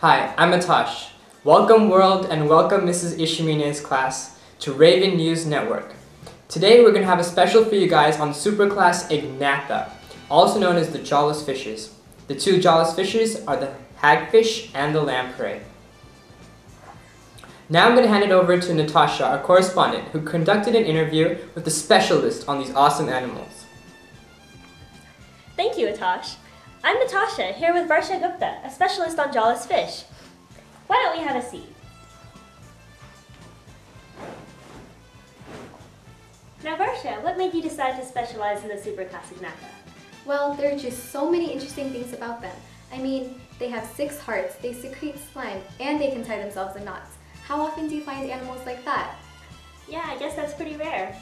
Hi, I'm Atash. Welcome world and welcome Mrs. Ishimina's class to Raven News Network. Today we're going to have a special for you guys on Superclass Ignatha, also known as the Jawless Fishes. The two Jawless Fishes are the hagfish and the lamprey. Now I'm going to hand it over to Natasha, our correspondent, who conducted an interview with a specialist on these awesome animals. Thank you, Atash. I'm Natasha, here with Varsha Gupta, a specialist on Jawless fish. Why don't we have a seat? Now Varsha, what made you decide to specialize in the Superclass Ignatha? Well, there are just so many interesting things about them. I mean, they have 6 hearts, they secrete slime, and they can tie themselves in knots. How often do you find animals like that? Yeah, I guess that's pretty rare.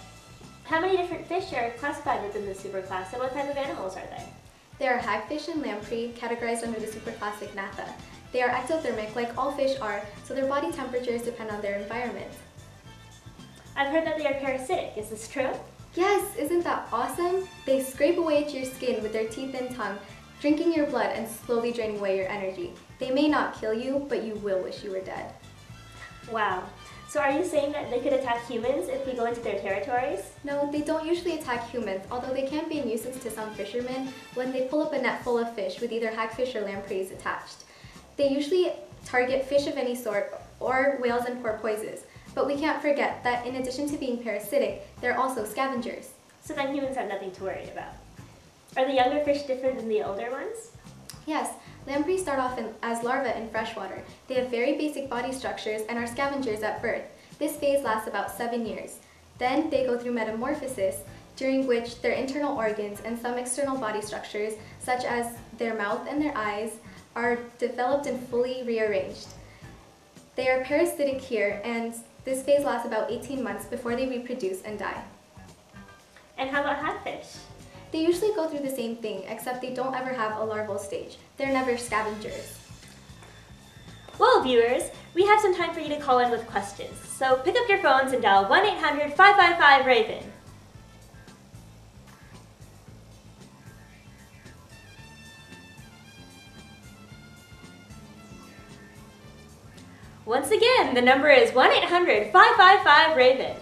How many different fish are classified within the Superclass, and what type of animals are they? There are hagfish and lamprey, categorized under the Superclass Ignatha. They are ectothermic like all fish are, so their body temperatures depend on their environment. I've heard that they are parasitic. Is this true? Yes, isn't that awesome? They scrape away at your skin with their teeth and tongue, drinking your blood and slowly draining away your energy. They may not kill you, but you will wish you were dead. Wow. So are you saying that they could attack humans if we go into their territories? No, they don't usually attack humans, although they can be a nuisance to some fishermen when they pull up a net full of fish with either hagfish or lampreys attached. They usually target fish of any sort or whales and porpoises, but we can't forget that in addition to being parasitic, they're also scavengers. So then humans have nothing to worry about. Are the younger fish different than the older ones? Yes, lampreys start off as larvae in freshwater. They have very basic body structures and are scavengers at birth. This phase lasts about 7 years. Then they go through metamorphosis, during which their internal organs and some external body structures, such as their mouth and their eyes, are developed and fully rearranged. They are parasitic here, and this phase lasts about 18 months before they reproduce and die. And how about hagfish? They usually go through the same thing, except they don't ever have a larval stage. They're never scavengers. Well, viewers, we have some time for you to call in with questions. So pick up your phones and dial 1-800-555-RAVEN. Once again, the number is 1-800-555-RAVEN.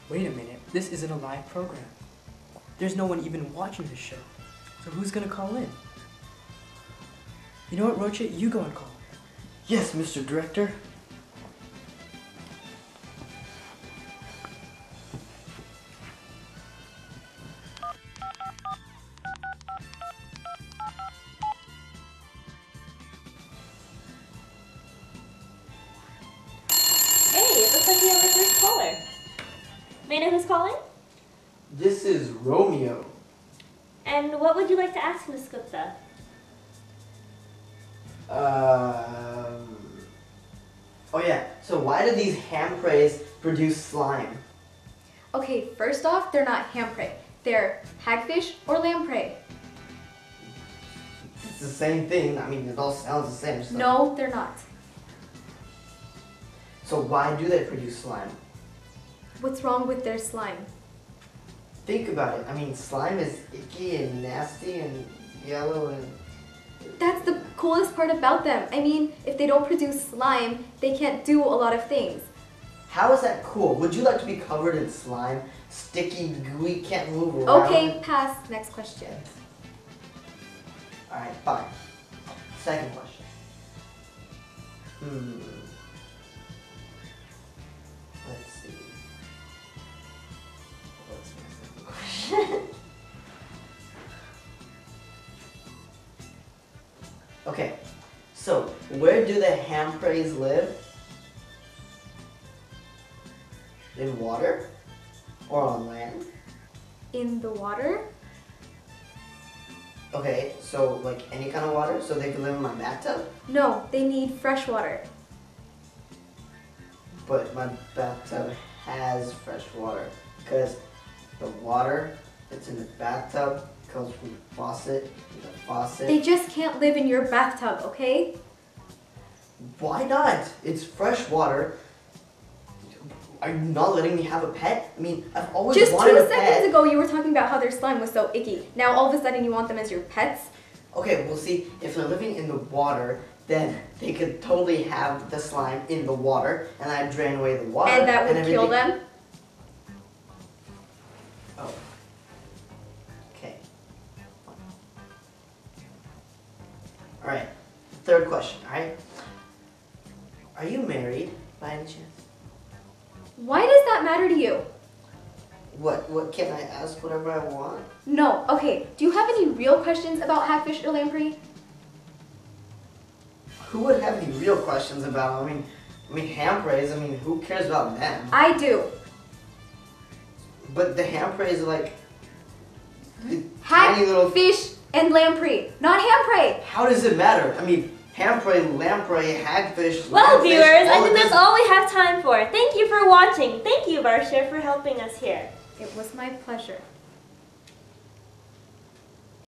Wait a minute, this isn't a live program. There's no one even watching this show. So who's gonna call in? You know what, Rocha? You go and call. Yes, Mr. Director. Hey, it looks like we have our first caller. May I know who's calling? This is Romeo. And what would you like to ask Ms. Gupta? Oh yeah, so why do these lampreys produce slime? Okay, first off, they're not lamprey. They're hagfish or lamprey. It's the same thing. I mean, it all sounds the same. So. No, they're not. So why do they produce slime? What's wrong with their slime? Think about it. I mean, slime is icky and nasty and yellow and... That's the coolest part about them. I mean, if they don't produce slime, they can't do a lot of things. How is that cool? Would you like to be covered in slime? Sticky, gooey, can't move around? Okay, pass. Next question. Alright, fine. Second question. Let's see. What's my second question? Okay, so where do the lampreys live? in water or on land? In the water? Okay, so like any kind of water, so they can live in my bathtub? No, they need fresh water. But my bathtub has fresh water because the water that's in the bathtub comes from the faucet, and the faucet. They just can't live in your bathtub, okay? Why not? It's fresh water. Are you not letting me have a pet? I mean, I've always Just wanted 2 a seconds pet. ago you were talking about how their slime was so icky. Now all of a sudden you want them as your pets? Okay, well see, if they're living in the water, then they could totally have the slime in the water, and I'd drain away the water. And that would everything. kill them? Oh. Okay. Alright, third question, alright? Are you married by any chance? Why does that matter to you? What can I ask whatever I want? No, okay. Do you have any real questions about hagfish or lamprey? Who would have any real questions about them? I mean lampreys, I mean, who cares about them? I do. But the lampreys are like tiny little. Hagfish and lamprey, not hamprey. How does it matter? I mean, lamprey, hagfish. Well, lambfish, viewers, I all think of that's this- all we have time for. Thank you for watching. Thank you, Varsha, for helping us here. It was my pleasure.